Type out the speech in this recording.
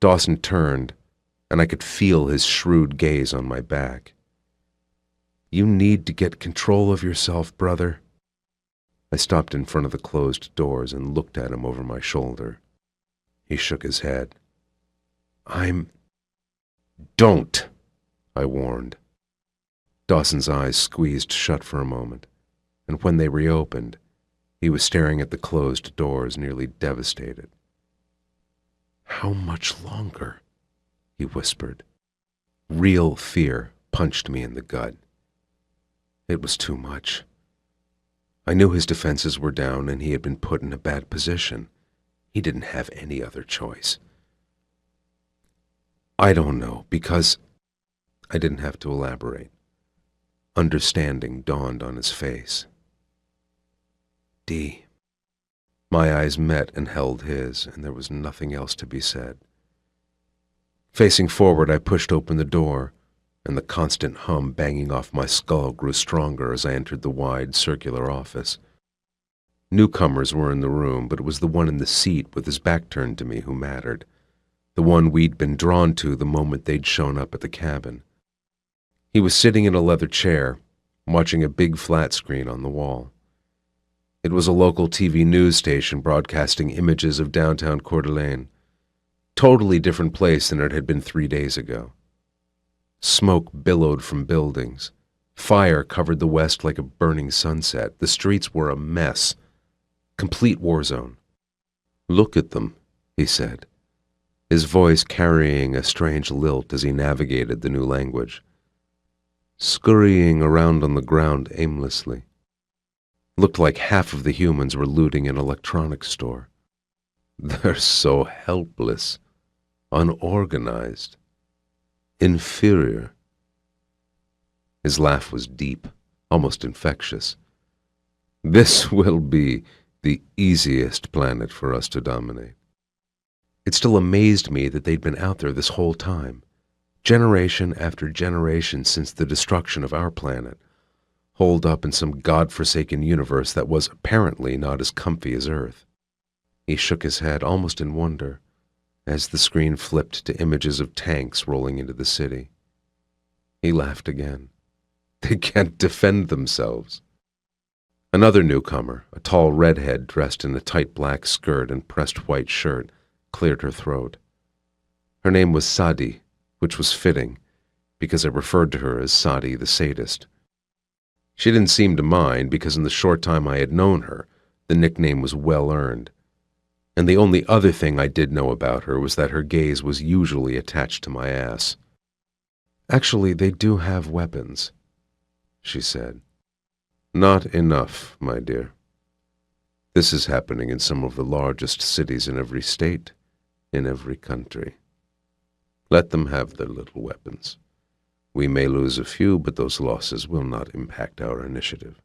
Dawson turned, and I could feel his shrewd gaze on my back. "You need to get control of yourself, brother." I stopped in front of the closed doors and looked at him over my shoulder. He shook his head. "Don't," I warned. Dawson's eyes squeezed shut for a moment, and when they reopened, he was staring at the closed doors, nearly devastated. "How much longer?" he whispered. Real fear punched me in the gut. It was too much. I knew his defenses were down and he had been put in a bad position. He didn't have any other choice. "I don't know, because—" I didn't have to elaborate. Understanding dawned on his face. "D." My eyes met and held his, and there was nothing else to be said. Facing forward, I pushed open the door, and the constant hum banging off my skull grew stronger as I entered the wide, circular office. Newcomers were in the room, but it was the one in the seat with his back turned to me who mattered, the one we'd been drawn to the moment they'd shown up at the cabin. He was sitting in a leather chair, watching a big flat screen on the wall. It was a local TV news station broadcasting images of downtown Coeur d'Alene. Totally different place than it had been 3 days ago. Smoke billowed from buildings. Fire covered the west like a burning sunset. The streets were a mess. Complete war zone. "Look at them," he said, his voice carrying a strange lilt as he navigated the new language. "Scurrying around on the ground aimlessly. Looked like half of the humans were looting an electronics store. They're so helpless, unorganized, inferior." His laugh was deep, almost infectious. "This will be the easiest planet for us to dominate." It still amazed me that they'd been out there this whole time, generation after generation since the destruction of our planet, holed up in some godforsaken universe that was apparently not as comfy as Earth. He shook his head almost in wonder as the screen flipped to images of tanks rolling into the city. He laughed again. "They can't defend themselves." Another newcomer, a tall redhead dressed in a tight black skirt and pressed white shirt, cleared her throat. Her name was Sadi, which was fitting, because I referred to her as Sadi the sadist. She didn't seem to mind because in the short time I had known her, the nickname was well earned. And the only other thing I did know about her was that her gaze was usually attached to my ass. "Actually, they do have weapons," she said. "Not enough, my dear. This is happening in some of the largest cities in every state, in every country. Let them have their little weapons. We may lose a few, but those losses will not impact our initiative."